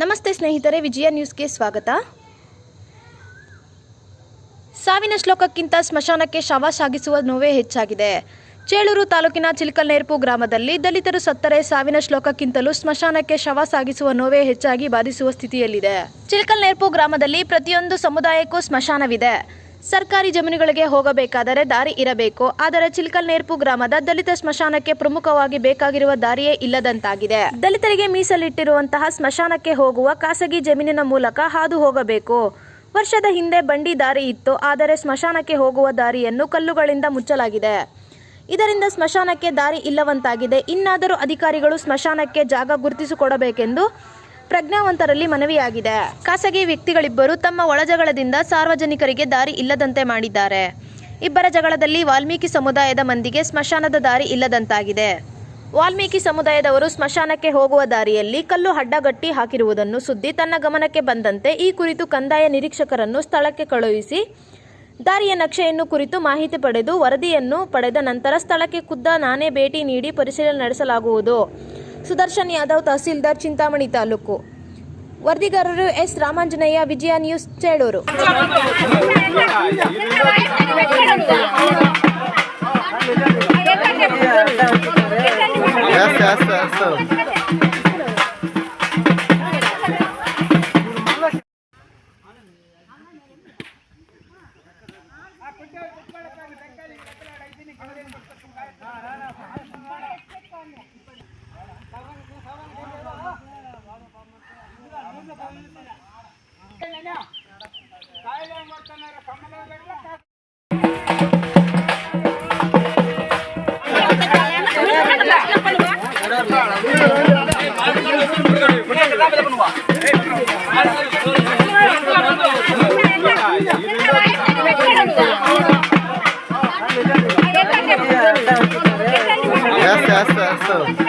ನಮಸ್ತೆ ಸ್ನೇಹಿತರೆ, ವಿಜಯ ನ್ಯೂಸ್ಗೆ ಸ್ವಾಗತ. ಸಾವಿನ ಶ್ಲೋಕಕ್ಕಿಂತ ಸ್ಮಶಾನಕ್ಕೆ ಶವ ಸಾಗಿಸುವ ನೋವೇ ಹೆಚ್ಚಾಗಿದೆ. ಚೇಳೂರು ತಾಲೂಕಿನ ಚಿಲ್ಕಲ್ನೇರ್ಪು ಗ್ರಾಮದಲ್ಲಿ ದಲಿತರು ಸತ್ತರೆ ಸಾವಿನ ಶ್ಲೋಕಕ್ಕಿಂತಲೂ ಸ್ಮಶಾನಕ್ಕೆ ಶವ ಸಾಗಿಸುವ ನೋವೇ ಹೆಚ್ಚಾಗಿ ಬಾಧಿಸುವ ಸ್ಥಿತಿಯಲ್ಲಿದೆ. ಚಿಲ್ಕಲ್ನೇರ್ಪು ಗ್ರಾಮದಲ್ಲಿ ಪ್ರತಿಯೊಂದು ಸಮುದಾಯಕ್ಕೂ ಸ್ಮಶಾನವಿದೆ. ಸರ್ಕಾರಿ ಜಮೀನುಗಳಿಗೆ ಹೋಗಬೇಕಾದರೆ ದಾರಿ ಇರಬೇಕು. ಆದರೆ ಚಿಲ್ಕಲ್ನೇರ್ಪು ಗ್ರಾಮದ ದಲಿತ ಸ್ಮಶಾನಕ್ಕೆ ಪ್ರಮುಖವಾಗಿ ಬೇಕಾಗಿರುವ ದಾರಿಯೇ ಇಲ್ಲದಂತಾಗಿದೆ. ದಲಿತರಿಗೆ ಮೀಸಲಿಟ್ಟಿರುವಂತಹ ಸ್ಮಶಾನಕ್ಕೆ ಹೋಗುವ ಖಾಸಗಿ ಜಮೀನಿನ ಮೂಲಕ ಹಾದು ಹೋಗಬೇಕು. ವರ್ಷದ ಹಿಂದೆ ಬಂಡಿ ದಾರಿ ಇತ್ತು, ಆದರೆ ಸ್ಮಶಾನಕ್ಕೆ ಹೋಗುವ ದಾರಿಯನ್ನು ಕಲ್ಲುಗಳಿಂದ ಮುಚ್ಚಲಾಗಿದೆ. ಇದರಿಂದ ಸ್ಮಶಾನಕ್ಕೆ ದಾರಿ ಇಲ್ಲವಂತಾಗಿದೆ. ಇನ್ನಾದರೂ ಅಧಿಕಾರಿಗಳು ಸ್ಮಶಾನಕ್ಕೆ ಜಾಗ ಗುರುತಿಸಿಕೊಡಬೇಕೆಂದು ಪ್ರಜ್ಞಾವಂತರಲ್ಲಿ ಮನವಿಯಾಗಿದೆ. ಖಾಸಗಿ ವ್ಯಕ್ತಿಗಳಿಬ್ಬರು ತಮ್ಮ ಒಳಜಗಳದಿಂದ ಸಾರ್ವಜನಿಕರಿಗೆ ದಾರಿ ಇಲ್ಲದಂತೆ ಮಾಡಿದ್ದಾರೆ. ಇಬ್ಬರ ಜಗಳದಲ್ಲಿ ವಾಲ್ಮೀಕಿ ಸಮುದಾಯದ ಮಂದಿಗೆ ಸ್ಮಶಾನದ ದಾರಿ ಇಲ್ಲದಂತಾಗಿದೆ. ವಾಲ್ಮೀಕಿ ಸಮುದಾಯದವರು ಸ್ಮಶಾನಕ್ಕೆ ಹೋಗುವ ದಾರಿಯಲ್ಲಿ ಕಲ್ಲು ಅಡ್ಡಗಟ್ಟಿ ಹಾಕಿರುವುದನ್ನು ಸುದ್ದಿ ತನ್ನ ಗಮನಕ್ಕೆ ಬಂದಂತೆ ಈ ಕುರಿತು ಕಂದಾಯ ನಿರೀಕ್ಷಕರನ್ನು ಸ್ಥಳಕ್ಕೆ ಕಳುಹಿಸಿ ದಾರಿಯ ನಕ್ಷೆಯನ್ನು ಕುರಿತು ಮಾಹಿತಿ ಪಡೆದು ವರದಿಯನ್ನು ಪಡೆದ ನಂತರ ಸ್ಥಳಕ್ಕೆ ಖುದ್ದ ನಾನೇ ಭೇಟಿ ನೀಡಿ ಪರಿಶೀಲನೆ ನಡೆಸಲಾಗುವುದು. ಸುದರ್ಶನ್ ಯಾದವ್, ತಹಸೀಲ್ದಾರ್, ಚಿಂತಾಮಣಿ ತಾಲೂಕು. ವರದಿಗಾರರು ಎಸ್ ರಾಮಾಂಜನೇಯ, ವಿಜಯ ನ್ಯೂಸ್, ಚೇಳೂರು. Yes.